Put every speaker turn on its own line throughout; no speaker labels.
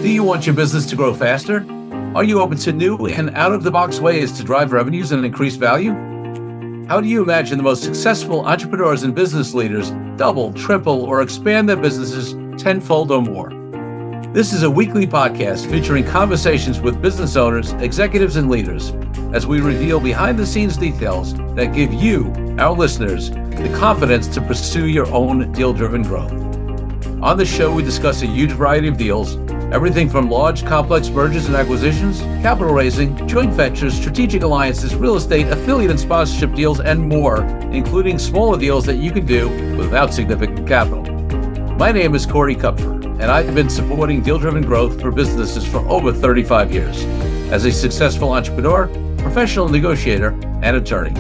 Do you want your business to grow faster? Are you open to new and out-of-the-box ways to drive revenues and increase value? How do you imagine the most successful entrepreneurs and business leaders double, triple, or expand their businesses tenfold or more? This is a weekly podcast featuring conversations with business owners, executives, and leaders as we reveal behind-the-scenes details that give you, our listeners, the confidence to pursue your own deal-driven growth. On the show, we discuss a huge variety of deals, everything from large, complex mergers and acquisitions, capital raising, joint ventures, strategic alliances, real estate, affiliate and sponsorship deals, and more, including smaller deals that you can do without significant capital. My name is Corey Kupfer, and I've been supporting deal-driven growth for businesses for over 35 years as a successful entrepreneur, professional negotiator, and attorney.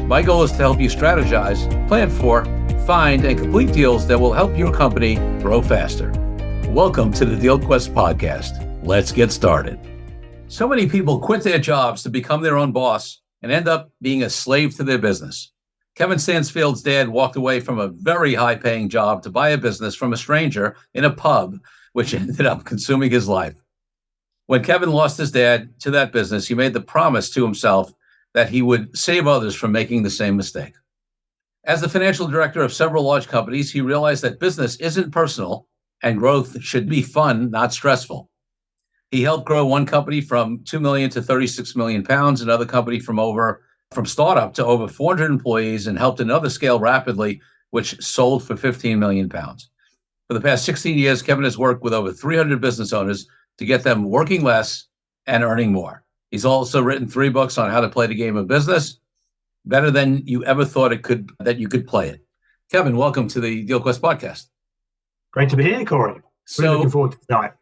My goal is to help you strategize, plan for, find, and complete deals that will help your company grow faster. Welcome to the Deal Quest podcast. Let's get started. So many people quit their jobs to become their own boss and end up being a slave to their business. Kevin Stansfield's dad walked away from a very high-paying job to buy a business from a stranger in a pub, which ended up consuming his life. When Kevin lost his dad to that business, he made the promise to himself that he would save others from making the same mistake. As the financial director of several large companies, he realized that business isn't personal and growth should be fun, not stressful. He helped grow one company from 2 million to 36 million pounds, another company from startup to over 400 employees, and helped another scale rapidly, which sold for 15 million pounds. For the past 16 years, Kevin has worked with over 300 business owners to get them working less and earning more. He's also written 3 books on how to play the game of business better than you ever thought that you could play it. Kevin, welcome to the Deal Quest podcast.
Great to be here, Corey. Really looking forward to tonight.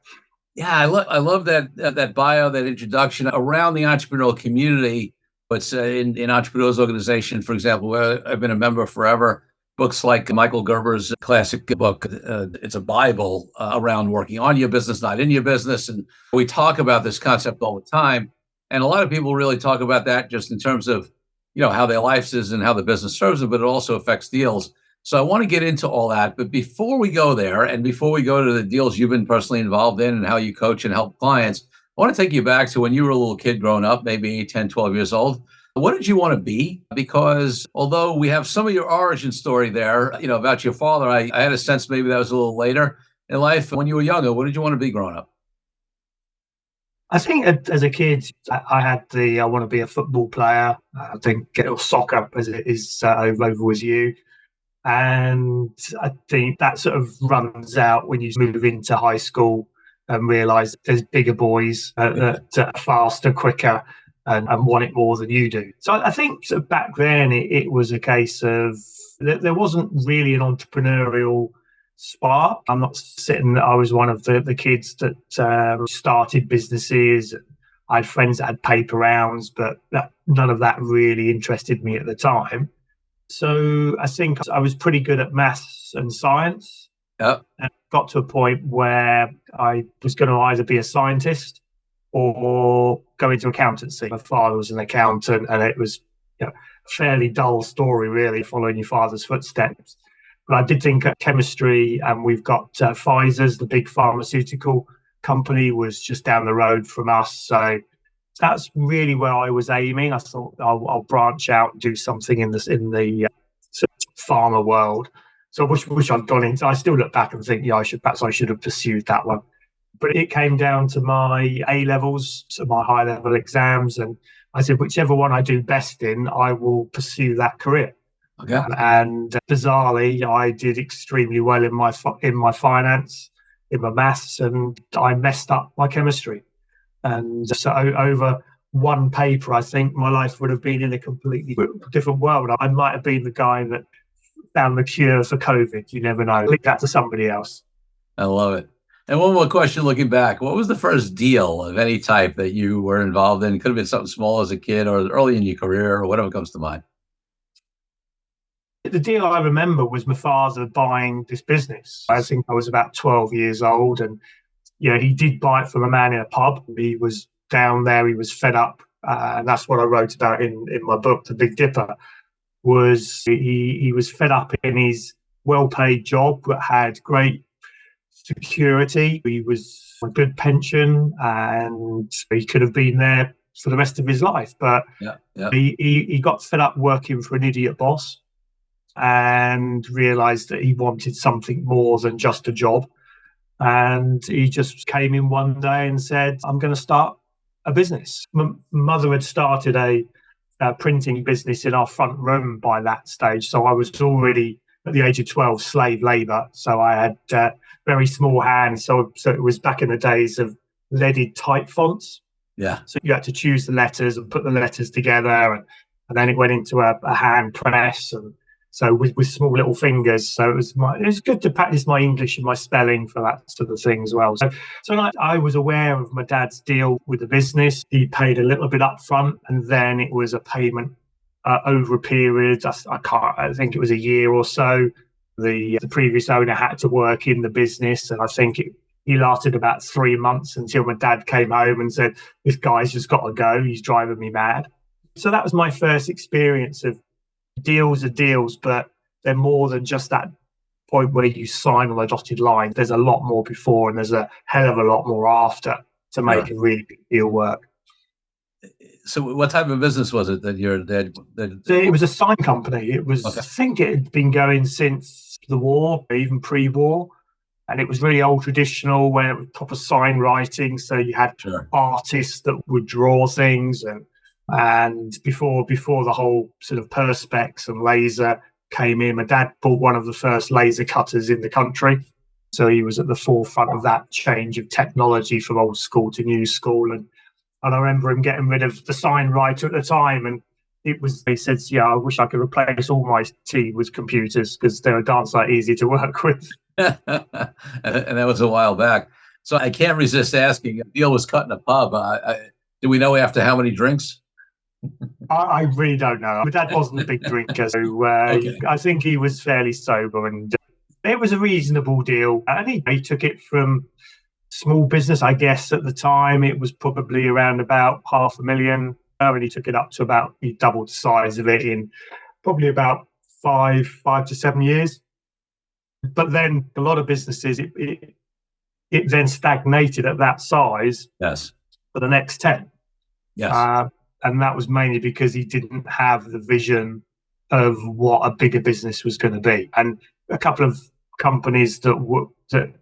Yeah, I love that bio, that introduction around the entrepreneurial community. But in Entrepreneurs Organization, for example, where I've been a member forever, books like Michael Gerber's classic book, it's a Bible around working on your business, not in your business. And we talk about this concept all the time. And a lot of people really talk about that just in terms of, how their life is and how the business serves them, but it also affects deals. So I want to get into all that. But before we go there, and before we go to the deals you've been personally involved in and how you coach and help clients, I want to take you back to when you were a little kid growing up, maybe 10, 12 years old. What did you want to be? Because although we have some of your origin story there, about your father, I had a sense maybe that was a little later in life. When you were younger, what did you want to be growing up?
I think as a kid, I had I want to be a football player. I think soccer as it is over with you. And I think that sort of runs out when you move into high school and realise there's bigger boys that are faster, quicker, and want it more than you do. So I think sort of back then it was a case of there wasn't really an entrepreneurial spark. I'm not sitting, I was one of the kids that started businesses. I had friends that had paper rounds, but none of that really interested me at the time. So I think I was pretty good at maths and science.
Yep.
And got to a point where I was going to either be a scientist or go into accountancy. My father was an accountant, and it was a fairly dull story, really, following your father's footsteps. But I did think chemistry, and we've got Pfizer's, the big pharmaceutical company, was just down the road from us. So that's really where I was aiming. I thought I'll branch out and do something in the sort of pharma world. So which I've gone into. I still look back and think, I should have pursued that one. But it came down to my A-levels, so my high-level exams, and I said, whichever one I do best in, I will pursue that career.
Okay.
And bizarrely, I did extremely well in my finance, in my maths, and I messed up my chemistry. And so over one paper, I think my life would have been in a completely different world. I might have been the guy that found the cure for COVID. You never know. Leave that to somebody else.
I love it. And one more question looking back. What was the first deal of any type that you were involved in? It could have been something small as a kid or early in your career or whatever comes to mind.
The deal I remember was my father buying this business. I think I was about 12 years old, and he did buy it from a man in a pub. He was down there, he was fed up, and that's what I wrote about in my book, The Big Dipper, was he was fed up in his well-paid job, but had great security. He was a good pension, and he could have been there for the rest of his life. But
Yeah. Yeah.
he got fed up working for an idiot boss and realised that he wanted something more than just a job. And he just came in one day and said, I'm going to start a business. My mother had started a printing business in our front room by that stage. So I was already, at the age of 12, slave labour. So I had very small hands. So it was back in the days of leaded type fonts.
Yeah.
So you had to choose the letters and put the letters together. And then it went into a hand press. And so with small little fingers. So it was good to practice my English and my spelling for that sort of thing as well. So I was aware of my dad's deal with the business. He paid a little bit up front, and then it was a payment over a period. I think it was a year or so. The previous owner had to work in the business, and I think he lasted about 3 months until my dad came home and said, "This guy's just got to go. He's driving me mad." So that was my first experience of deals are deals, but they're more than just that point where you sign on a dotted line. There's a lot more before, and there's a hell of a lot more after to make a really big deal work.
So what type of business was it that your dad...
So it was a sign company. It was, okay. I think it had been going since the war, even pre-war. And it was really old traditional, where it was proper sign writing. So you had artists that would draw things, and before the whole sort of perspex and laser came in, my dad bought one of the first laser cutters in the country. So he was at the forefront of that change of technology from old school to new school. And I remember him getting rid of the sign writer at the time. And he said, "Yeah, I wish I could replace all my team with computers, because they're a darn sight easy to work with."
And that was a while back. So I can't resist asking, deal was cut in a pub. Do we know after how many drinks?
I really don't know. My dad wasn't a big drinker, so okay. I think he was fairly sober, and it was a reasonable deal. And he took it from small business, I guess at the time it was probably around about $500,000, and he took it up to he doubled the size of it in probably about 5 to 7 years. But then a lot of businesses, it then stagnated at that size.
Yes.
For the next 10.
Yes.
And that was mainly because he didn't have the vision of what a bigger business was going to be. And a couple of companies that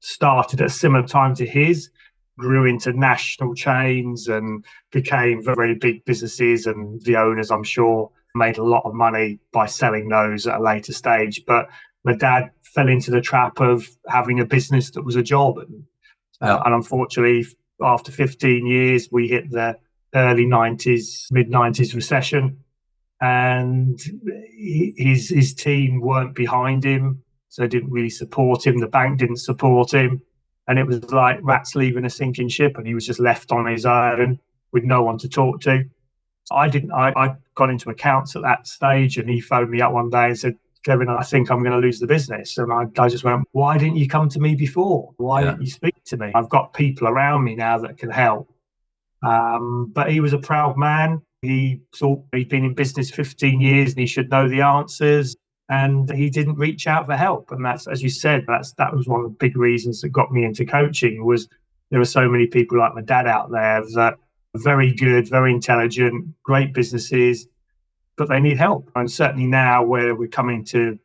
started at a similar time to his grew into national chains and became very big businesses. And the owners, I'm sure, made a lot of money by selling those at a later stage. But my dad fell into the trap of having a business that was a job. And unfortunately, after 15 years, we hit the early 90s, mid 90s recession, and his team weren't behind him, so they didn't really support him. The bank didn't support him, and it was like rats leaving a sinking ship, and he was just left on his own with no one to talk to. I got into accounts at that stage, and he phoned me up one day and said, "Kevin, I think I'm going to lose the business." And I just went, "Why didn't you come to me before? Why didn't you speak to me? I've got people around me now that can help." But he was a proud man. He thought he'd been in business 15 years and he should know the answers, and he didn't reach out for help. And that's, as you said, that was one of the big reasons that got me into coaching. Was there are so many people like my dad out there that are very good, very intelligent, great businesses, but they need help. And certainly now, where we're coming to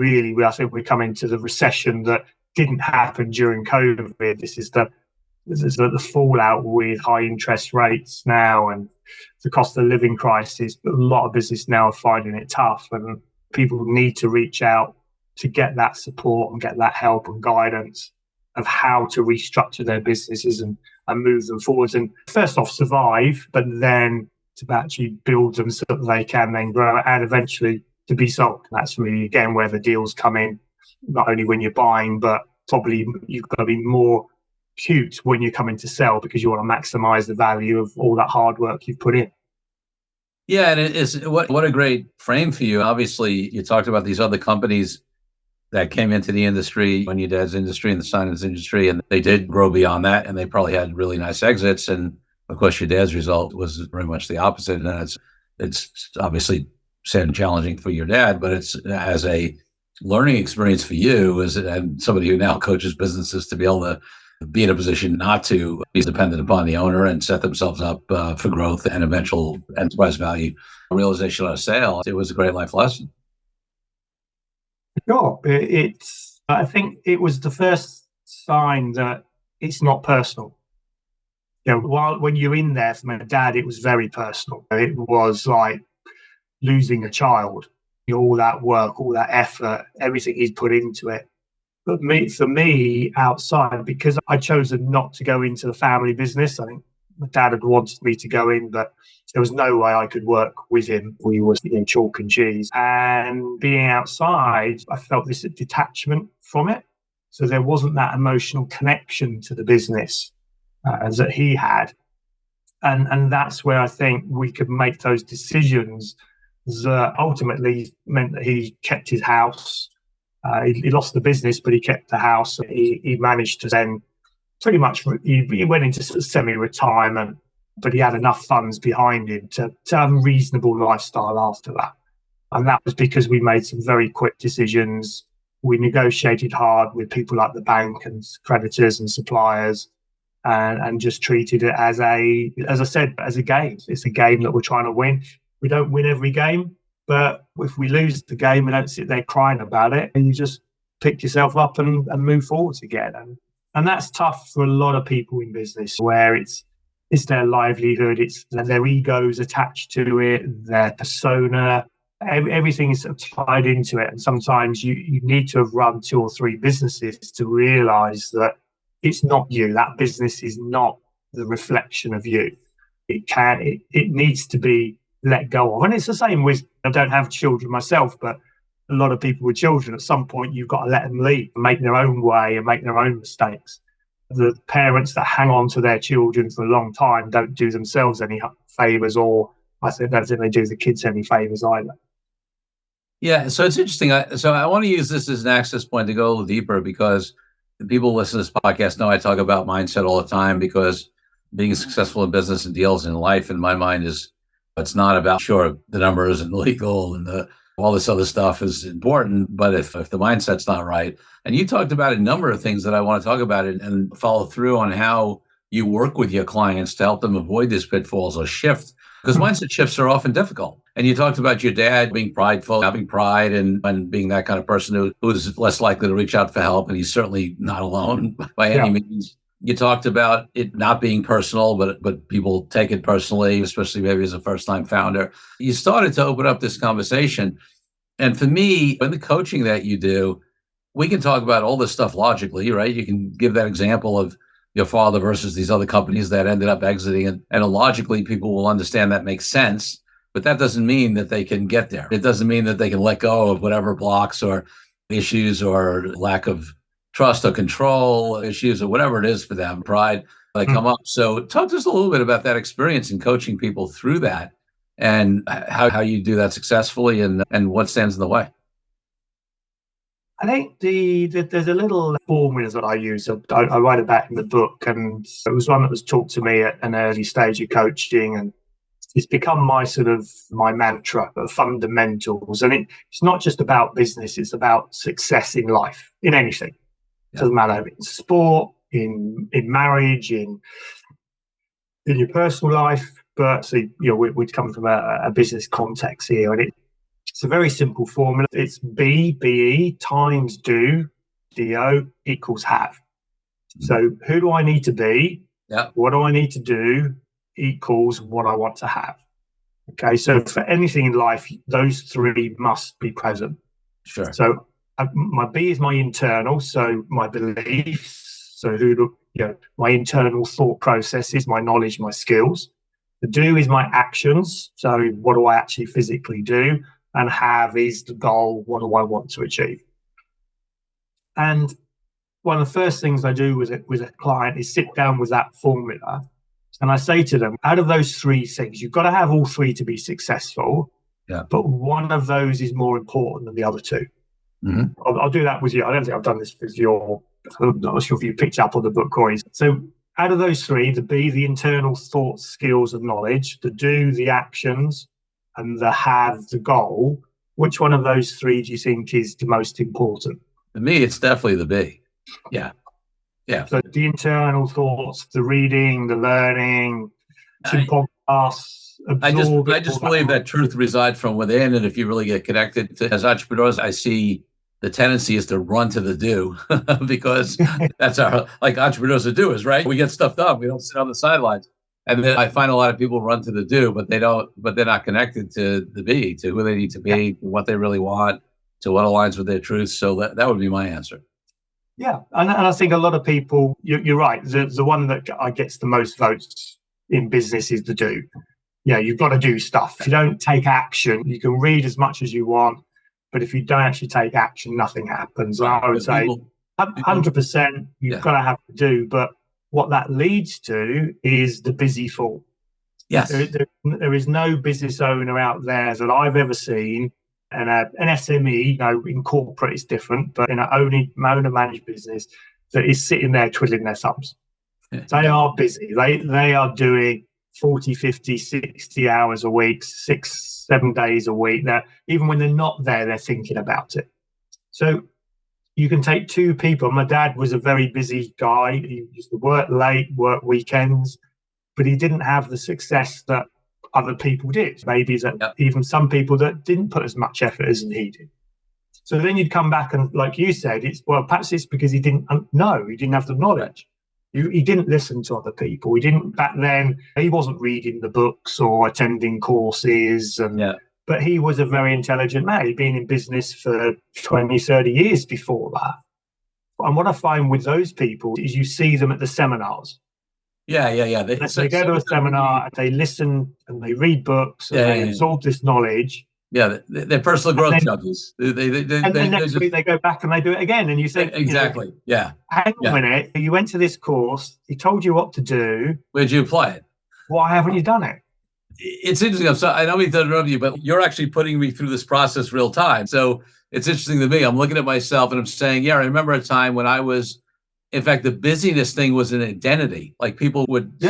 I think we're coming to the recession that didn't happen during COVID. This is the fallout with high interest rates now and the cost of living crisis. A lot of business now are finding it tough, and people need to reach out to get that support and get that help and guidance of how to restructure their businesses and move them forwards. And first off, survive, but then to actually build them so that they can then grow and eventually to be sold. And that's really, again, where the deals come in, not only when you're buying, but probably you've got to be more acute when you're coming to sell, because you want to maximize the value of all that hard work you've put in.
Yeah, and it is what a great frame for you. Obviously, you talked about these other companies that came into the industry when your dad's industry and the signage industry, and they did grow beyond that, and they probably had really nice exits. And of course, your dad's result was very much the opposite. And it's obviously sad and challenging for your dad, but it's as a learning experience for you as and somebody who now coaches businesses to be able to be in a position not to be dependent upon the owner and set themselves up for growth and eventual enterprise value realization on a sale. It was a great life lesson.
Sure. I think it was the first sign that it's not personal. When you're in there, for my dad, it was very personal. It was like losing a child. All that work, all that effort, everything he's put into it. But for me, outside, because I chosen not to go into the family business, I think my dad had wanted me to go in, but there was no way I could work with him. We were chalk and cheese. And being outside, I felt this detachment from it. So there wasn't that emotional connection to the business that he had. And that's where I think we could make those decisions that ultimately meant that he kept his house. He lost the business, but he kept the house. He managed to then pretty much, he went into sort of semi-retirement, but he had enough funds behind him to have a reasonable lifestyle after that. And that was because we made some very quick decisions. We negotiated hard with people like the bank and creditors and suppliers, and just treated it as I said, as a game. It's a game that we're trying to win. We don't win every game, but if we lose the game, we don't sit there crying about it, and you just pick yourself up and move forwards again. And that's tough for a lot of people in business, where it's their livelihood, it's their egos attached to it, their persona, everything is sort of tied into it. And sometimes you need to have run 2 or 3 businesses to realize that it's not you. That business is not the reflection of you. It needs to be let go of. And it's the same with, I don't have children myself, but a lot of people with children, at some point, you've got to let them lead and make their own way and make their own mistakes. The parents that hang on to their children for a long time don't do themselves any favors, or I don't think they do the kids any favors either.
Yeah, so it's interesting. So I want to use this as an access point to go a little deeper, because the people who listen to this podcast know I talk about mindset all the time, because being successful in business and deals in life, in my mind, it's not about, sure, the numbers and legal and all this other stuff is important, but if the mindset's not right. And you talked about a number of things that I want to talk about and follow through on how you work with your clients to help them avoid these pitfalls or shift, because mindset shifts are often difficult. And you talked about your dad being prideful, having pride, and being that kind of person who's less likely to reach out for help. And he's certainly not alone by any means. You talked about it not being personal, but people take it personally, especially maybe as a first-time founder. You started to open up this conversation. And for me, in the coaching that you do, we can talk about all this stuff logically, right? You can give that example of your father versus these other companies that ended up exiting. And logically, people will understand that makes sense. But that doesn't mean that they can get there. It doesn't mean that they can let go of whatever blocks or issues or lack of trust or control issues or whatever it is for them, pride, that come up. So talk to us a little bit about that experience in coaching people through that, and how you do that successfully, and what stands in the way.
I think there's a little formula that I use. I write about in the book, and it was one that was taught to me at an early stage of coaching, and it's become my mantra, the fundamentals. And it's not just about business; it's about success in life, in anything. It doesn't matter in sport, in marriage, in your personal life. But we'd come from a business context here, and it's a very simple formula. It's BE times do equals have. So who do I need to be?
Yeah.
What do I need to do equals what I want to have. Okay, so for anything in life, those 3 must be present.
Sure.
So my B is my internal, so my beliefs. So my internal thought processes, my knowledge, my skills. The do is my actions. So what do I actually physically do? And have is the goal. What do I want to achieve? And one of the first things I do with a client is sit down with that formula, and I say to them, out of those 3 things, you've got to have all 3 to be successful.
Yeah.
But one of those is more important than the other 2.
Mm-hmm.
I'll do that with you. I don't think I've done this with I'm not sure if you picked up on the book, Corey. So out of those 3, the B, the internal thoughts, skills, and knowledge, the do, the actions, and the have, the goal, Which one of those three do you think is the most important?
To me, it's definitely the B. Yeah. Yeah.
So the internal thoughts, the reading, the learning, watching podcasts, absorbing.
I just believe that truth resides from within. And if you really get connected to, as entrepreneurs, I see the tendency is to run to the do because that's our, like entrepreneurs are doers, right? We get stuff done. We don't sit on the sidelines. And then I find a lot of people run to the do, but they're not connected to the be, to who they need to be, to what they really want, to what aligns with their truth. So that would be my answer.
Yeah. And I think a lot of people, you're right. The one that gets the most votes in business is the do. Yeah, you've got to do stuff. If you don't take action, you can read as much as you want, but if you don't actually take action, nothing happens. And I would say 100% you've got to have to do, but what that leads to is the busy fool.
Yes.
There is no business owner out there that I've ever seen, and an SME, in corporate it's different, but in an owner managed business that is sitting there twiddling their thumbs. They are busy. They are doing 40, 50, 60 hours a week, 6-7 days a week. Even when they're not there, they're thinking about it. So you can take two people. My dad was a very busy guy. He used to work late, work weekends, but he didn't have the success that other people did. Maybe even some people that didn't put as much effort as he did. So then you'd come back and, like you said, perhaps it's because he didn't know. He didn't have the knowledge. He didn't listen to other people. Back then, he wasn't reading the books or attending courses. But he was a very intelligent man. He'd been in business for 20, 30 years before that. And what I find with those people is you see them at the seminars.
Yeah.
They go to a seminar and they listen and they read books and they absorb this knowledge.
Yeah, they're personal growth junkies.
And then next week they go back and they do it again. And you think,
exactly,
hang on a minute, you went to this course, he told you what to do.
Where'd you apply it?
Why haven't you done it?
It's interesting. I know we've done it of you, but you're actually putting me through this process real time. So it's interesting to me. I'm looking at myself and I'm saying, I remember a time when I was, in fact, the busyness thing was an identity. Like people would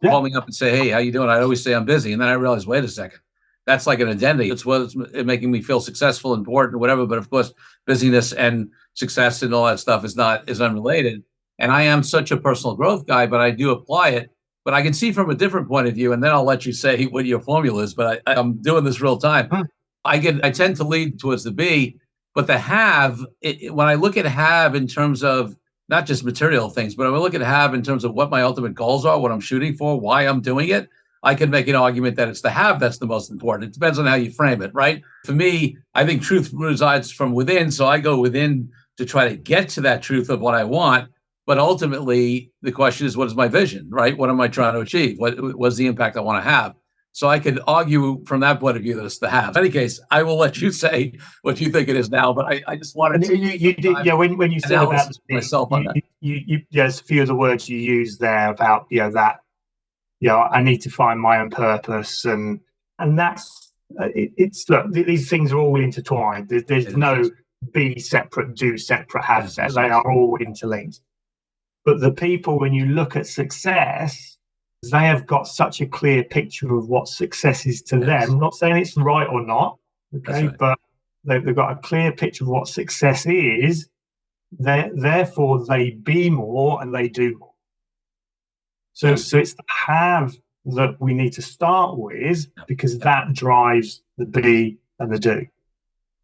call me up and say, hey, how you doing? I'd always say I'm busy. And then I realized, wait a second. That's like an identity. It's what's making me feel successful, important, whatever. But of course, busyness and success and all that stuff is unrelated. And I am such a personal growth guy, but I do apply it. But I can see from a different point of view, and then I'll let you say what your formula is. But I'm doing this real time. I tend to lead towards the B, but the have. When I look at have in terms of not just material things, but when I look at have in terms of what my ultimate goals are, what I'm shooting for, why I'm doing it. I can make an argument that it's the have that's the most important. It depends on how you frame it, right? For me, I think truth resides from within. So I go within to try to get to that truth of what I want. But ultimately, the question is, what is my vision, right? What am I trying to achieve? What's the impact I want to have? So I could argue from that point of view that it's the have. In any case, I will let you say what you think it is now. But I just wanted to.
You did, when you said about
myself on that.
There's a few of the words you used there about that. I need to find my own purpose, and that's it's look. These things are all intertwined. There's no be separate, do separate, have separate. They are all interlinked. But the people, when you look at success, they have got such a clear picture of what success is to them. I'm not saying it's right or not, okay, right. But they've got a clear picture of what success is. Therefore, they be more and they do more. So it's the have that we need to start with, because that drives the be and the do.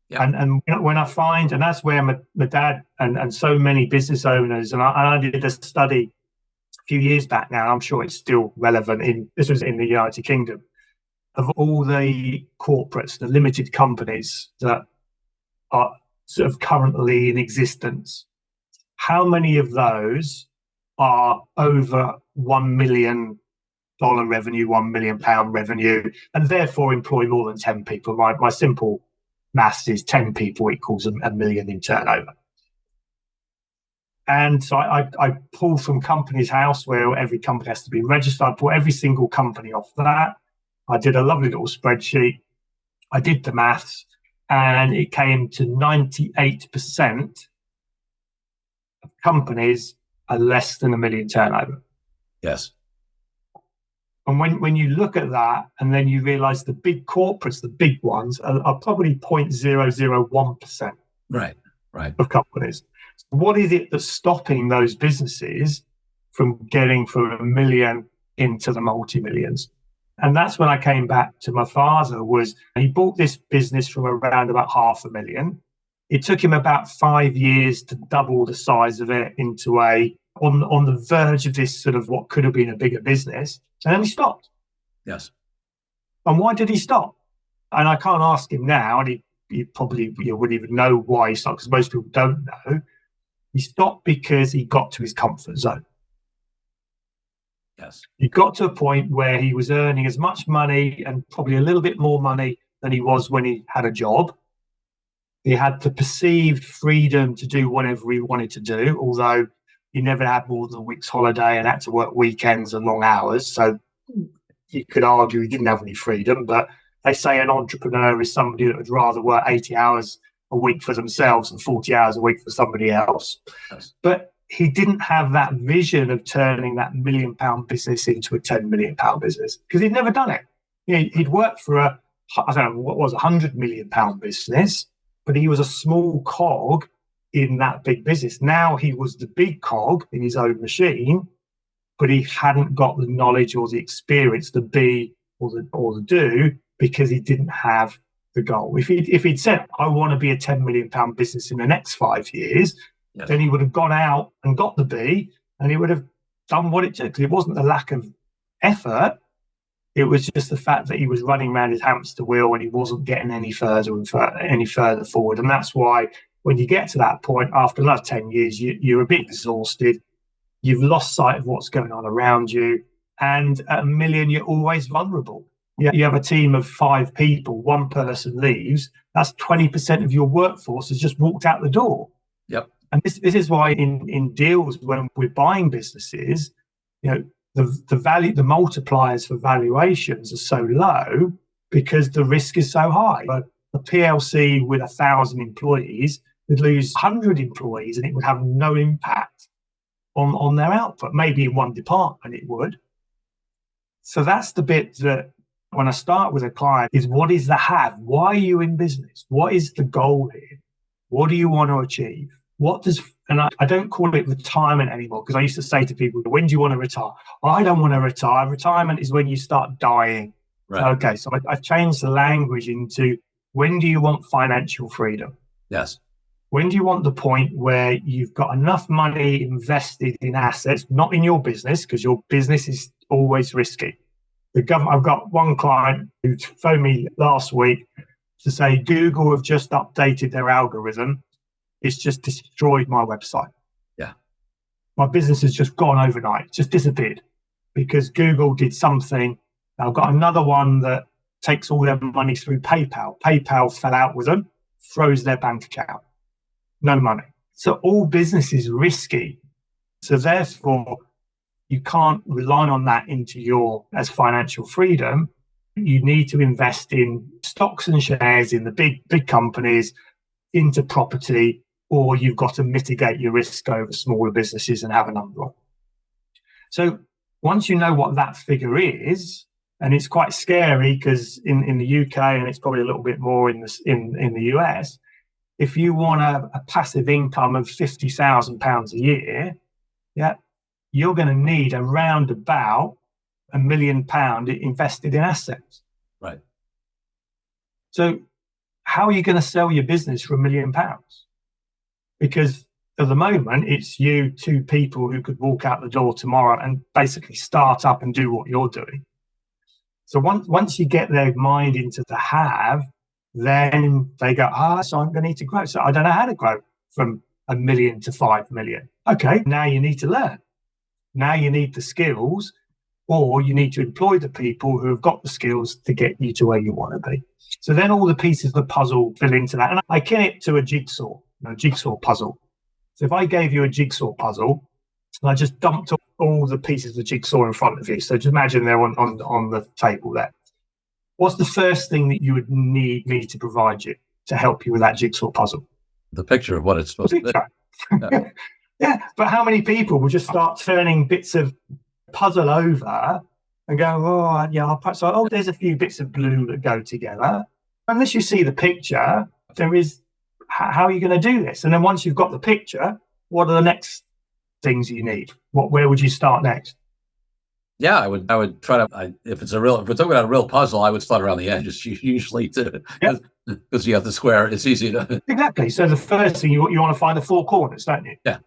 Yeah. And when I find, and that's where my dad and so many business owners, and I did a study a few years back now, I'm sure it's still relevant, this was in the United Kingdom, of all the corporates, the limited companies that are sort of currently in existence, how many of those are over $1 million revenue, £1 million revenue, and therefore employ more than 10 people. My simple maths is 10 people equals a million in turnover. And so I pull from Companies House, where every company has to be registered. I pull every single company off that. I did a lovely little spreadsheet. I did the maths, and it came to 98% of companies are less than $1 million turnover.
Yes.
And when you look at that and then you realize the big corporates, the big ones, are probably 0.001%
Right. Right.
of companies. What is it that's stopping those businesses from getting from 1 million into the multi-millions? And that's when I came back to my father. Was he bought this business from around about 500,000. It took him about 5 years to double the size of it into on the verge of this sort of what could have been a bigger business. And then he stopped.
Yes.
And why did he stop? And I can't ask him now, and he probably wouldn't even know why he stopped, because most people don't know. He stopped because he got to his comfort zone.
Yes.
He got to a point where he was earning as much money and probably a little bit more money than he was when he had a job. He had the perceived freedom to do whatever he wanted to do, although he never had more than a week's holiday and had to work weekends and long hours. So you could argue he didn't have any freedom, but they say an entrepreneur is somebody that would rather work 80 hours a week for themselves and 40 hours a week for somebody else.
Yes.
But he didn't have that vision of turning that £1 million business into a £10 million business because he'd never done it. He'd worked for I don't know what was £100 million business, but he was a small cog in that big business. Now he was the big cog in his own machine, but he hadn't got the knowledge or the experience to be or the do, because he didn't have the goal. If he'd said, I want to be a £10 million business in the next 5 years,
Yes.
then he would have gone out and got the B, and he would have done what it took. Because it wasn't the lack of effort, it was just the fact that he was running around his hamster wheel and he wasn't getting any further forward. And that's why when you get to that point, after another 10 years, you're a bit exhausted. You've lost sight of what's going on around you. And at 1 million, you're always vulnerable. You have a team of 5 people, one person leaves, that's 20% of your workforce has just walked out the door.
Yep.
And this is why in deals, when we're buying businesses, the value, the multipliers for valuations are so low because the risk is so high. But a PLC with 1,000 employees would lose 100 employees and it would have no impact on their output. Maybe in one department it would. So that's the bit that when I start with a client is, what is the have? Why are you in business? What is the goal here? What do you want to achieve? And I don't call it retirement anymore, because I used to say to people, when do you want to retire? I don't want to retire. Retirement is when you start dying.
Right.
Okay, so I've changed the language into, when do you want financial freedom?
Yes.
When do you want the point where you've got enough money invested in assets, not in your business, because your business is always risky. I've got one client who phoned me last week to say Google have just updated their algorithm. It's just destroyed my website.
Yeah.
My business has just gone overnight, just disappeared because Google did something. I've got another one that takes all their money through PayPal. PayPal fell out with them, froze their bank account. No money. So all business is risky. So therefore, you can't rely on that as financial freedom. You need to invest in stocks and shares in the big companies, into property, or you've got to mitigate your risk over smaller businesses and have an umbrella. So once you know what that figure is, and it's quite scary because in the UK, and it's probably a little bit more in the US, if you want a passive income of £50,000 a year, you're going to need around about £1 million invested in assets.
Right.
So how are you going to sell your business for £1 million? Because at the moment, it's you, 2 people who could walk out the door tomorrow and basically start up and do what you're doing. So once you get their mind into the have, then they go, so I'm going to need to grow. So I don't know how to grow from 1 million to 5 million. Okay, now you need to learn. Now you need the skills, or you need to employ the people who have got the skills to get you to where you want to be. So then all the pieces of the puzzle fill into that. And I akin it to a jigsaw puzzle. So if I gave you a jigsaw puzzle and I just dumped all the pieces of the jigsaw in front of you, so just imagine they're on the table there. What's the first thing that you would need me to provide you to help you with that jigsaw puzzle?
The picture of what it's supposed to be.
Yeah. Yeah, but how many people will just start turning bits of puzzle over and go, oh, yeah, there's a few bits of blue that go together. Unless you see the picture, how are you going to do this? And then once you've got the picture, what are the next things you need? Where would you start next?
Yeah, I would try to, if we're talking about a real puzzle, I would start around the edges usually because you have the square. It's easy to.
Exactly. So the first thing you want to find the four corners, don't you?
Yeah.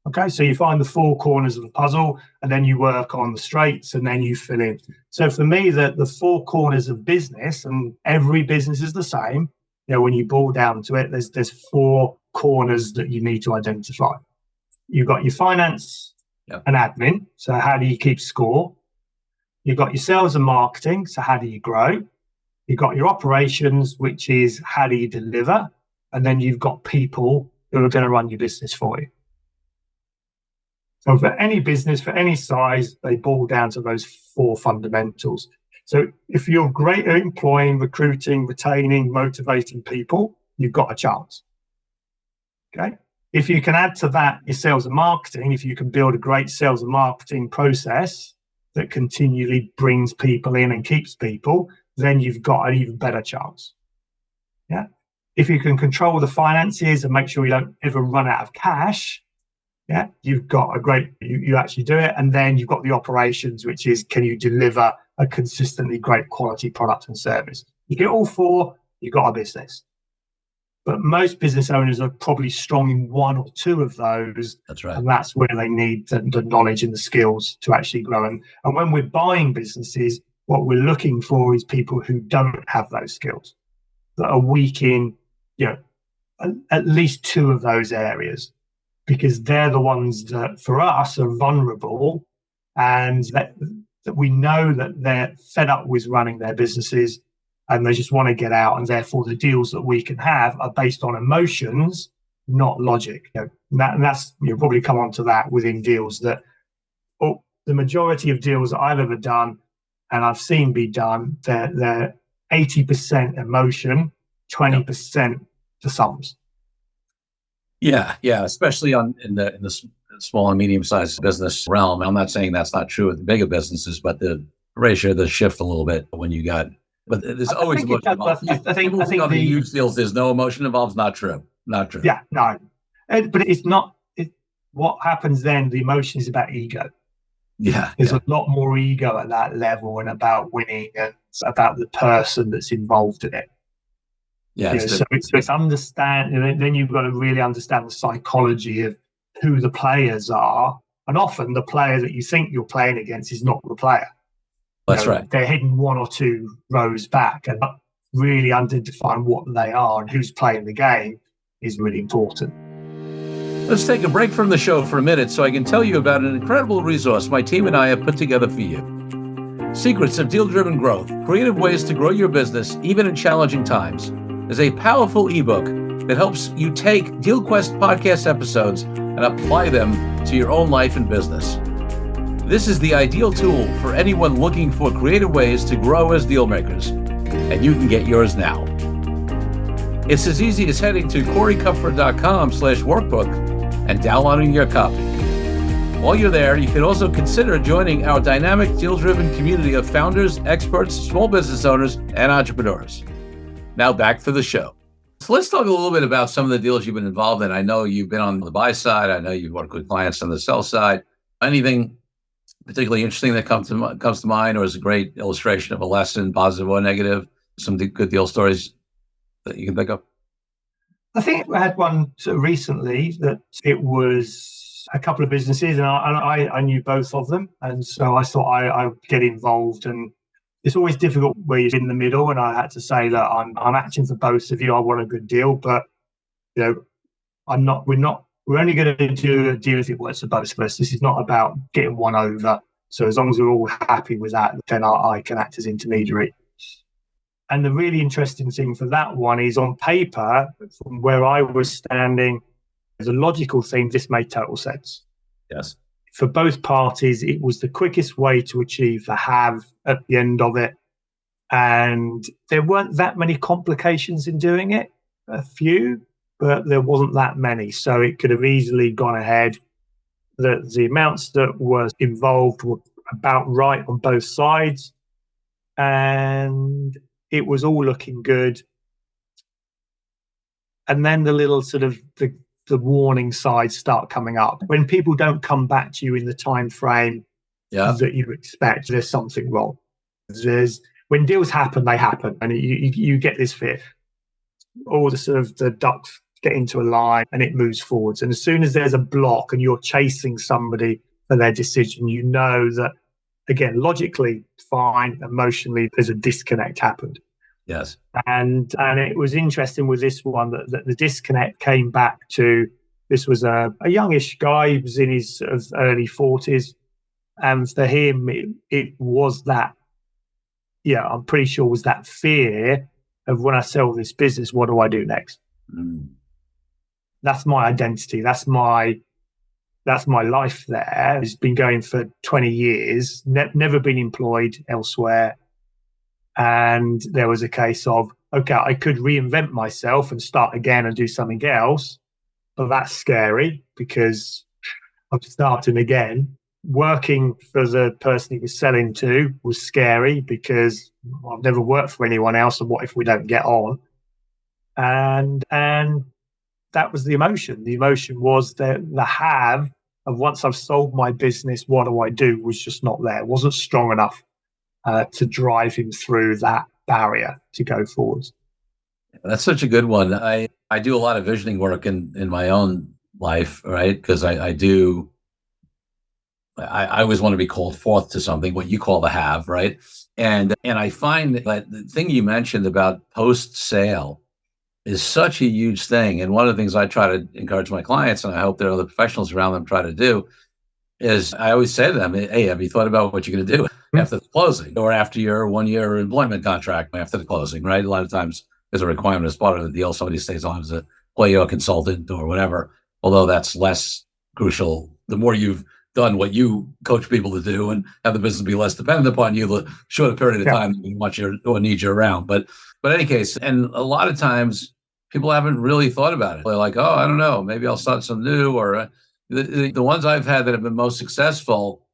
Okay. So you find the four corners of the puzzle and then you work on the straights and then you fill in. So for me, the four corners of business, and every business is the same. When you boil down to it, there's four corners that you need to identify. You've got your finance, and admin. So how do you keep score? You've got your sales and marketing. So how do you grow? You've got your operations, which is how do you deliver? And then you've got people who are going to run your business for you. So for any business, for any size, they boil down to those four fundamentals. So if you're great at employing, recruiting, retaining, motivating people, you've got a chance. Okay. If you can add to that your sales and marketing, if you can build a great sales and marketing process that continually brings people in and keeps people, then you've got an even better chance. Yeah. If you can control the finances and make sure you don't ever run out of cash, yeah, you've got you actually do it. And then you've got the operations, which is, can you deliver a consistently great quality product and service? You get all four, you've got a business. But most business owners are probably strong in one or two of those.
That's right.
And that's where they need the knowledge and the skills to actually grow. And when we're buying businesses, what we're looking for is people who don't have those skills, that are weak in, at least two of those areas, because they're the ones that for us are vulnerable, and that we know that they're fed up with running their businesses and they just want to get out, and therefore the deals that we can have are based on emotions, not logic. That's you'll probably come on to that within deals that the majority of deals that I've ever done and I've seen be done, they're 80% emotion, 20% the sums.
Yeah, especially in the small and medium sized business realm. I'm not saying that's not true with the bigger businesses, but the ratio does shift a little bit when you got. But there's always emotion involved. I think on the huge deals, there's no emotion involved. Not true.
Yeah, no. But it's not. What happens then? The emotion is about ego.
Yeah,
there's a lot more ego at that level, and about winning, and about the person that's involved in it.
Yeah.
So it's understand, and then you've got to really understand the psychology of who the players are, and often the player that you think you're playing against is not the player.
That's right.
They're hidden one or two rows back, and really identifying what they are and who's playing the game is really important.
Let's take a break from the show for a minute so I can tell you about an incredible resource my team and I have put together for you. Secrets of Deal-Driven Growth, Creative Ways to Grow Your Business Even in Challenging Times, is a powerful ebook that helps you take DealQuest podcast episodes and apply them to your own life and business. This is the ideal tool for anyone looking for creative ways to grow as deal makers, and you can get yours now. It's as easy as heading to coreycupford.com/workbook and downloading your copy. While you're there, you can also consider joining our dynamic deal-driven community of founders, experts, small business owners, and entrepreneurs. Now back to the show. So let's talk a little bit about some of the deals you've been involved in. I know you've been on the buy side. I know you've worked with clients on the sell side. Anything particularly interesting that comes to mind, or is a great illustration of a lesson, positive or negative? Some good deal stories that you can think of?
I think I had one recently that it was a couple of businesses, and I knew both of them, and so I thought I would get involved. And it's always difficult where you're in the middle, and I had to say that I'm acting for both of you. I want a good deal, but we're only going to do a deal if it works for both of us. This is not about getting one over. So as long as we're all happy with that, then I can act as intermediary. And the really interesting thing for that one is, on paper, from where I was standing, as a logical thing, this made total sense.
Yes.
For both parties, it was the quickest way to achieve the have at the end of it. And there weren't that many complications in doing it, a few, but there wasn't that many. So it could have easily gone ahead. The amounts that were involved were about right on both sides, and it was all looking good. And then the little sort of the warning signs start coming up. When people don't come back to you in the time frame that you expect, there's something wrong. When deals happen, they happen, and you get this fear. All the sort of the ducks get into a line and it moves forwards. And as soon as there's a block and you're chasing somebody for their decision, you know that, again, logically fine, emotionally there's a disconnect happened.
Yes.
And it was interesting with this one that the disconnect came back to, this was a youngish guy. He was in his sort of early 40s. And for him, it was that, I'm pretty sure was that fear of, when I sell this business, what do I do next? That's my identity. That's my life there. It's been going for 20 years, never been employed elsewhere. And there was a case of, okay, I could reinvent myself and start again and do something else, but that's scary because I'm starting again. Working for the person he was selling to was scary because I've never worked for anyone else, and what if we don't get on? And that was the emotion. The emotion was that the have of, once I've sold my business, what do I do, was just not there. It wasn't strong enough to drive him through that barrier to go forwards.
That's such a good one. I do a lot of visioning work in my own life, right? Because I always want to be called forth to something, what you call the have, right? And I find that the thing you mentioned about post-sale is such a huge thing. And one of the things I try to encourage my clients, and I hope there are other professionals around them try to do, is I always say to them, hey, have you thought about what you're going to do after the closing, or after your 1-year employment contract after the closing, right? A lot of times there's a requirement as part of the deal. Somebody stays on as a employee or consultant or whatever, although that's less crucial. The more you've done what you coach people to do and have the business be less dependent upon you, the shorter period of time you want you or need you around. But in any case, and a lot of times people haven't really thought about it. They're like, oh, I don't know, maybe I'll start some new, or the ones I've had that have been most successful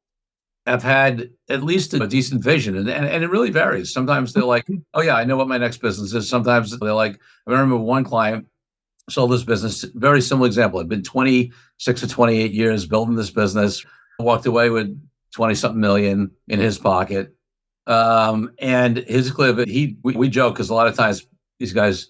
have had at least a decent vision. And it really varies. Sometimes they're like, oh yeah, I know what my next business is. Sometimes they're like, I remember one client sold this business, very similar example. I'd been 26 or 28 years building this business, walked away with 20 something million in his pocket. And his clip, we joke because a lot of times these guys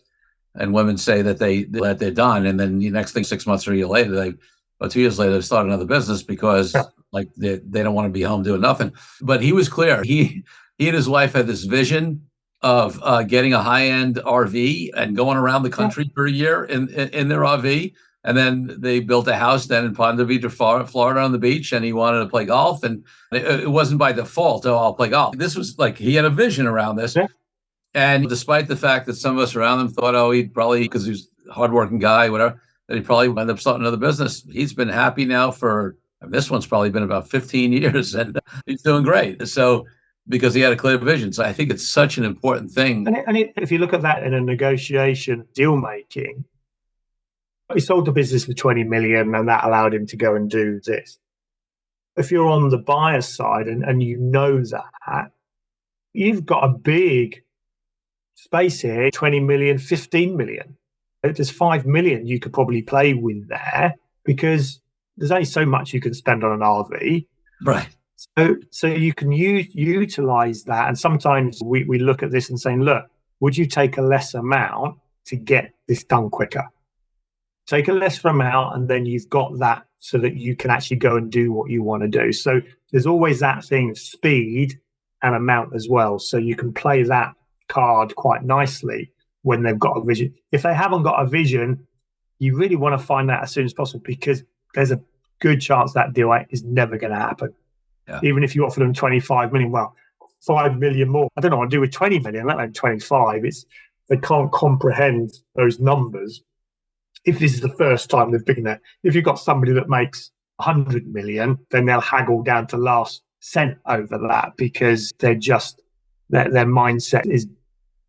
and women say that they're done. And then the next thing, 6 months or a year later, or 2 years later, they start another business because like they don't want to be home doing nothing. But he was clear. He and his wife had this vision of getting a high-end RV and going around the country for a year in their RV. And then they built a house then in Palm Beach, Florida, on the beach, and he wanted to play golf. And it wasn't by default, oh, I'll play golf. This was like, he had a vision around this. Yeah. And despite the fact that some of us around him thought, oh, he'd probably, because he's a hardworking guy, whatever, that he'd probably end up starting another business. He's been happy now this one's probably been about 15 years, and he's doing great. So, because he had a clear vision. So I think it's such an important thing.
And if you look at that in a negotiation, deal making, he sold the business for 20 million and that allowed him to go and do this. If you're on the buyer side and you know that, you've got a big space here, 20 million, 15 million. There's 5 million you could probably play with there because there's only so much you can spend on an RV.
Right.
So you can utilize that. And sometimes we look at this and saying, look, would you take a less amount to get this done quicker? Take a lesser amount and then you've got that so that you can actually go and do what you want to do. So there's always that thing of speed and amount as well. So you can play that card quite nicely when they've got a vision. If they haven't got a vision, you really want to find that as soon as possible because there's a good chance that deal is never going to happen. Yeah. Even if you offer them 25 million, well, 5 million more. I don't know what to do with 20 million, let alone 25. They can't comprehend those numbers. If this is the first time they've been there, if you've got somebody that makes 100 million, then they'll haggle down to last cent over that because they're just, their mindset is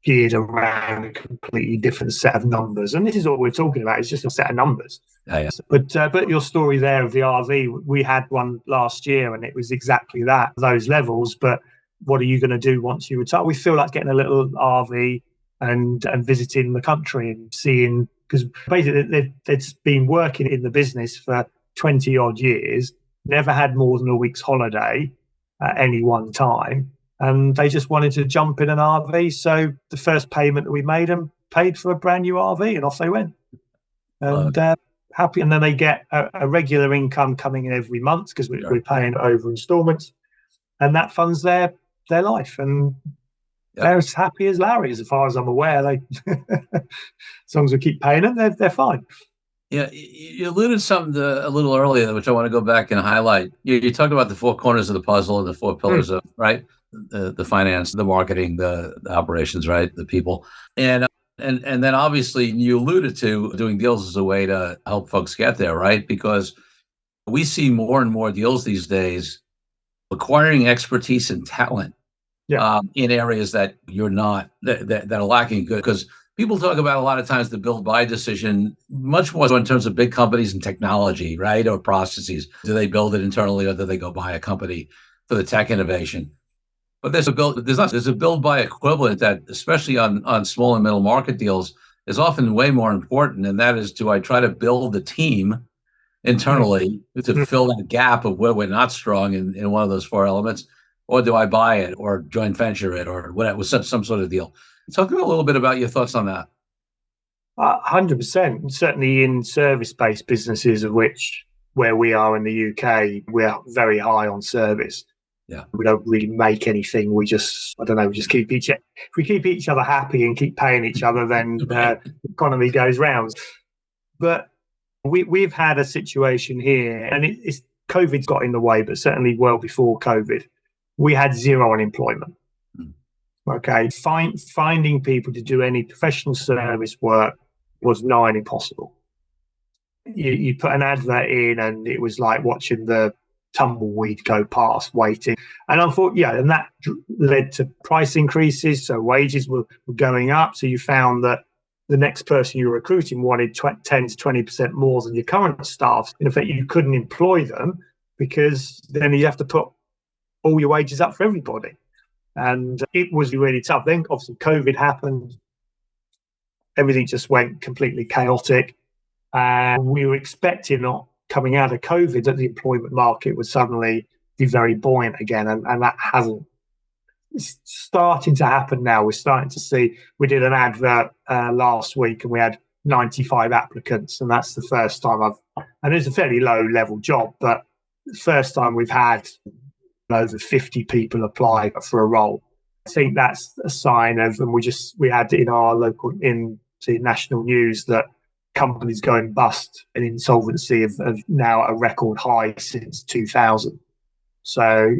geared around a completely different set of numbers. And this is all we're talking about. It's just a set of numbers.
Yeah.
But your story there of the RV, we had one last year and it was exactly that, those levels. But what are you going to do once you retire? We feel like getting a little RV and visiting the country and seeing, because basically they'd been working in the business for 20 odd years, never had more than a week's holiday at any one time. And they just wanted to jump in an RV. So the first payment that we made them paid for a brand new RV and off they went. And happy. And then they get a regular income coming in every month because we're paying over installments. And that funds their life. And they're as happy as Larry, as far as I'm aware. They, as long as we keep paying them, they're fine.
Yeah, you alluded to something a little earlier, which I want to go back and highlight. You talked about the four corners of the puzzle and the four pillars of, right? The finance, the marketing, the operations, right? The people. And then obviously you alluded to doing deals as a way to help folks get there, right? Because we see more and more deals these days acquiring expertise and talent in areas that you're not, that are lacking good. Because people talk about a lot of times the build buy decision, much more so in terms of big companies and technology, right? Or processes. Do they build it internally or do they go buy a company for the tech innovation? But there's a build buy equivalent that, especially on small and middle market deals, is often way more important. And that is, do I try to build a team internally to fill that gap of where we're not strong in one of those four elements, or do I buy it or joint venture it or whatever, with some sort of deal? Talk a little bit about your thoughts on that.
100%. Certainly in service-based businesses, where we are in the UK, we're very high on service.
Yeah,
we don't really make anything. We just keep if we keep each other happy and keep paying each other, then the economy goes round. But we've had a situation here, and it's COVID's got in the way, but certainly well before COVID, we had zero unemployment. Okay, finding people to do any professional service work was nigh impossible. You put an advert in, and it was like watching the tumbleweed go past, waiting. And unfortunately, and that led to price increases. So wages were going up. So you found that the next person you were recruiting wanted 10 to 20% more than your current staff. In effect, you couldn't employ them because then you have to put all your wages up for everybody. And it was really tough. Then obviously COVID happened. Everything just went completely chaotic. And we were expecting, not coming out of COVID, that the employment market would suddenly be very buoyant again. And that hasn't. It's starting to happen now. We're starting to see, we did an advert last week and we had 95 applicants. And that's the first time and it's a fairly low level job, but the first time we've had over 50 people apply for a role. I think that's a sign of, and we had in our local, in the national news, that companies going bust and insolvency of now a record high since 2000. So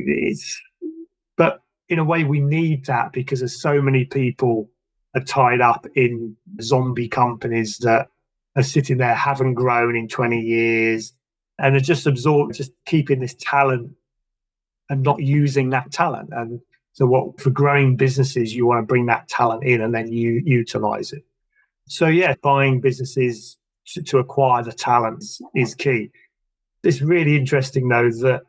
but in a way we need that because there's so many people are tied up in zombie companies that are sitting there, haven't grown in 20 years and are just keeping this talent and not using that talent. And so for growing businesses, you want to bring that talent in and then you utilize it. So yeah, buying businesses to acquire the talent is key. It's really interesting though that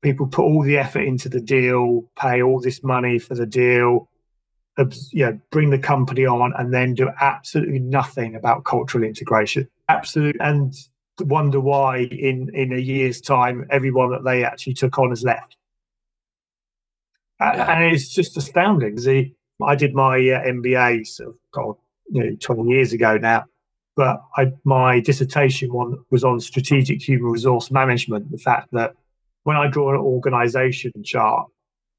people put all the effort into the deal, pay all this money for the deal, bring the company on, and then do absolutely nothing about cultural integration. Absolutely, and wonder why in a year's time everyone that they actually took on has left. And it's just astounding. I did my MBA, 20 years ago now, but my dissertation was on strategic human resource management. The fact that when I draw an organisation chart,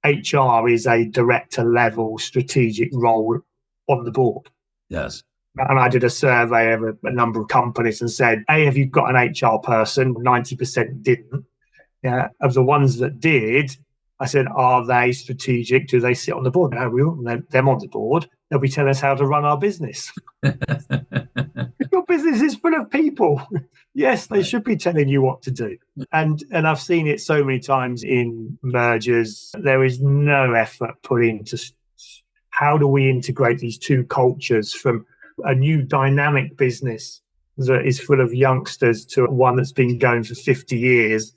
HR is a director level strategic role on the board.
Yes.
And I did a survey of a number of companies and said, have you got an HR person? 90% didn't. Of the ones that did, I said, are they strategic? Do they sit on the board? No, we want them on the board. They'll be telling us how to run our business. Your business is full of people. Yes, they should be telling you what to do. And I've seen it so many times in mergers. There is no effort put into how do we integrate these two cultures from a new dynamic business that is full of youngsters to one that's been going for 50 years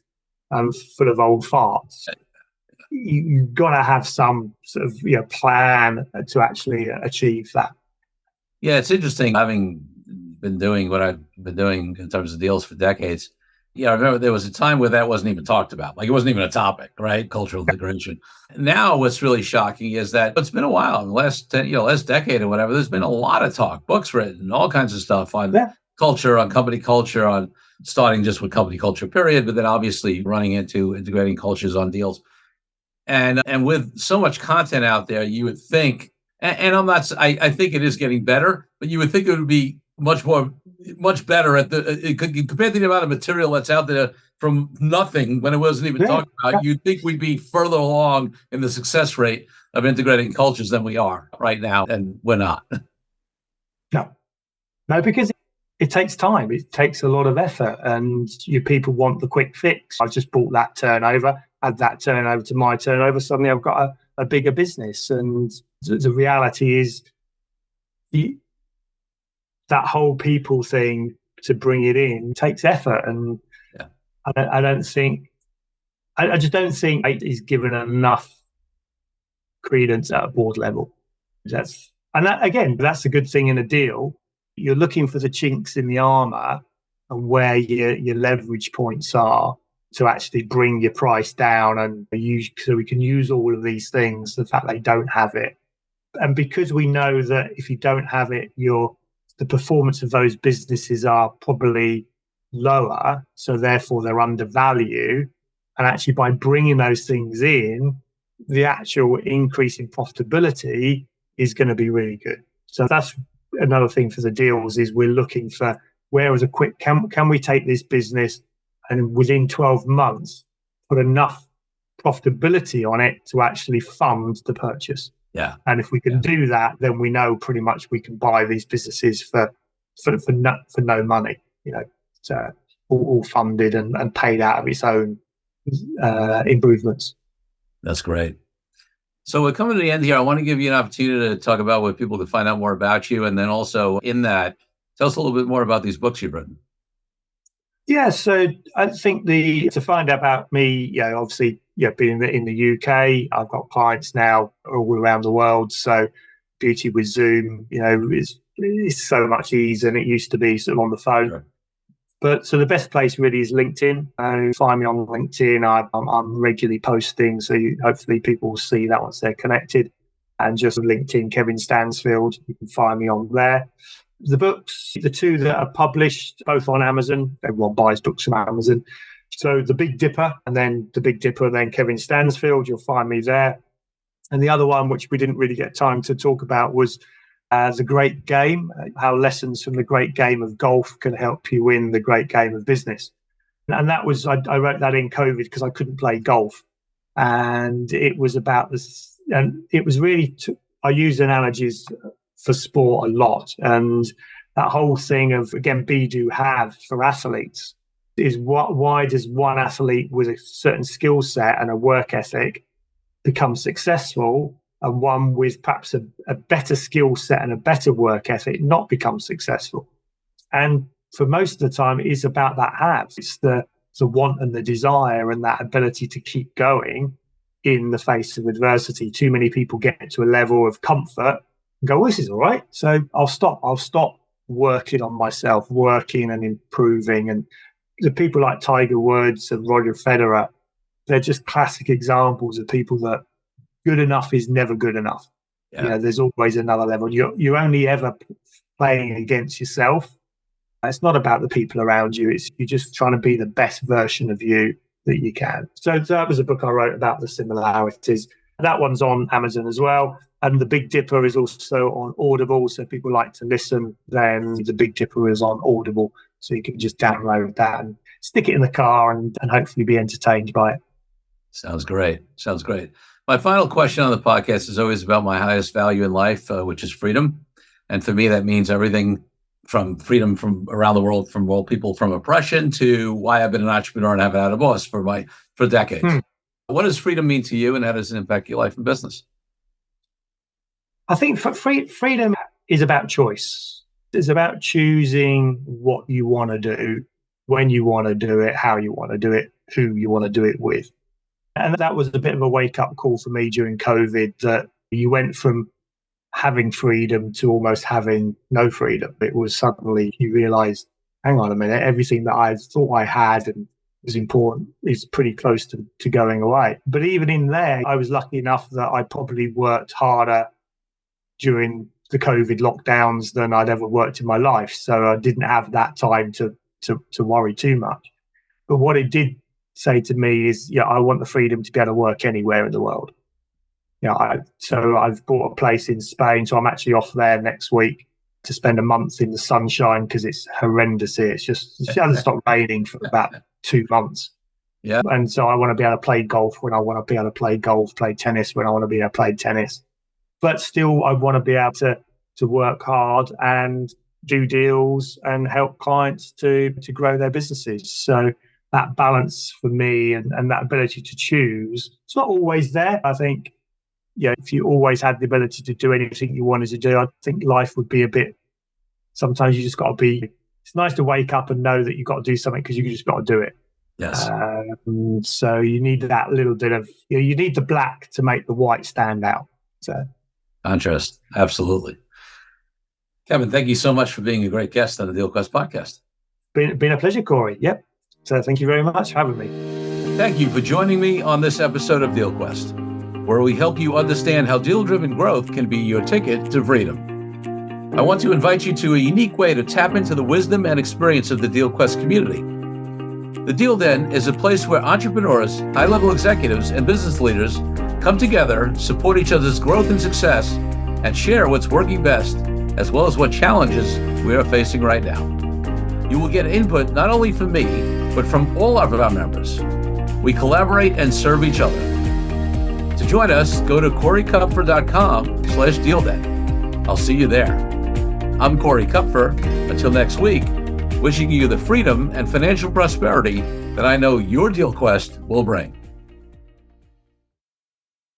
and full of old farts? You've got to have some sort of plan to actually achieve that.
Yeah, it's interesting having been doing what I've been doing in terms of deals for decades. Yeah, I remember there was a time where that wasn't even talked about. Like it wasn't even a topic, right? Cultural integration. Now, what's really shocking is that it's been a while, in the last last decade or whatever. There's been a lot of talk, books written, all kinds of stuff on culture, on company culture, on starting just with company culture, period, but then obviously running into integrating cultures on deals. And with so much content out there, you would think, and I'm not, I think it is getting better, but you would think it would be much better at compared to the amount of material that's out there from nothing when it wasn't even talked about. You'd think we'd be further along in the success rate of integrating cultures than we are right now, and we're not.
No, because it takes time. It takes a lot of effort, and people want the quick fix. I've just bought that turnover, add that turnover to my turnover. Suddenly, I've got a bigger business, and the reality is, that whole people thing to bring it in takes effort, and I just don't think it is given enough credence at a board level. That's a good thing in a deal. You're looking for the chinks in the armor and where your leverage points are to actually bring your price down, and so we can use all of these things. The fact they don't have it, and because we know that if you don't have it, the performance of those businesses are probably lower, so therefore they're undervalued. And actually, by bringing those things in, the actual increase in profitability is going to be really good. So that's another thing for the deals, is we're looking for where is a quick, can we take this business and within 12 months put enough profitability on it to actually fund the purchase.
Yeah.
And if we can do that, then we know pretty much we can buy these businesses for no money, so all funded and paid out of its own improvements.
That's great. So we're coming to the end here. I want to give you an opportunity to talk about what people can find out more about you. And then also in that, tell us a little bit more about these books you've written.
Yeah, so I think to find out about me, obviously, being in the UK, I've got clients now all around the world. So beauty with Zoom, is so much easier than it used to be sort of on the phone. Sure. But so the best place really is LinkedIn. Find me on LinkedIn. I'm regularly posting, so hopefully people will see that once they're connected. And just LinkedIn, Kevin Stansfield, you can find me on there. The books, the two that are published, both on Amazon. Everyone buys books from Amazon. So The Big Dipper, and then The Big Dipper, and then Kevin Stansfield, you'll find me there. And the other one, which we didn't really get time to talk about, was The Great Game, how lessons from the great game of golf can help you win the great game of business. And that was, I wrote that in COVID because I couldn't play golf. And it was about this, and it was really, I use analogies for sport a lot. And that whole thing of, again, be, do, have for athletes is why does one athlete with a certain skill set and a work ethic become successful, and one with perhaps a better skill set and a better work ethic not become successful? And for most of the time, it is about that have. It's the want and the desire and that ability to keep going in the face of adversity. Too many people get to a level of comfort and go, well, this is all right, so I'll stop working on myself, working and improving. And the people like Tiger Woods and Roger Federer, they're just classic examples of people that good enough is never good enough. Yeah. There's always another level. You're only ever playing against yourself. It's not about the people around you. You're just trying to be the best version of you that you can. So that was a book I wrote about the similarities. That one's on Amazon as well. And The Big Dipper is also on Audible. So if people like to listen, then The Big Dipper is on Audible. So you can just download that and stick it in the car and hopefully be entertained by it.
Sounds great. My final question on the podcast is always about my highest value in life, which is freedom. And for me, that means everything from freedom from around the world, from world people, from oppression to why I've been an entrepreneur and haven't had a boss for decades. What does freedom mean to you, and how does it impact your life and business?
I think freedom is about choice. It's about choosing what you want to do, when you want to do it, how you want to do it, who you want to do it with. And that was a bit of a wake-up call for me during COVID, that you went from having freedom to almost having no freedom. It was suddenly you realize, hang on a minute, everything that I thought I had and was important is pretty close to going away. But even in there, I was lucky enough that I probably worked harder during the COVID lockdowns than I'd ever worked in my life. So I didn't have that time to worry too much. But what it did say to me is, I want the freedom to be able to work anywhere in the world. So I've bought a place in Spain, so I'm actually off there next week to spend a month in the sunshine because it's horrendous here. It hasn't stopped raining for about 2 months.
Yeah.
And so I want to be able to play golf when I want to be able to play golf, play tennis when I want to be able to play tennis. But still, I want to be able to work hard and do deals and help clients to grow their businesses. So that balance for me and that ability to choose, it's not always there. I think, if you always had the ability to do anything you wanted to do, I think life would be a bit, sometimes you just got to be, it's nice to wake up and know that you've got to do something because you just got to do it.
Yes.
So you need that little bit of, you need the black to make the white stand out. So
Contrast. Absolutely. Kevin, thank you so much for being a great guest on the Deal Quest podcast.
Been a pleasure, Corey. Yep. So thank you very much for having me.
Thank you for joining me on this episode of Deal Quest, where we help you understand how deal-driven growth can be your ticket to freedom. I want to invite you to a unique way to tap into the wisdom and experience of the Deal Quest community. The Deal Den is a place where entrepreneurs, high-level executives, and business leaders come together, support each other's growth and success, and share what's working best, as well as what challenges we are facing right now. You will get input not only from me, but from all of our members. We collaborate and serve each other. To join us, go to corykupfer.com/dealden. I'll see you there. I'm Corey Kupfer. Until next week, wishing you the freedom and financial prosperity that I know your Deal Quest will bring.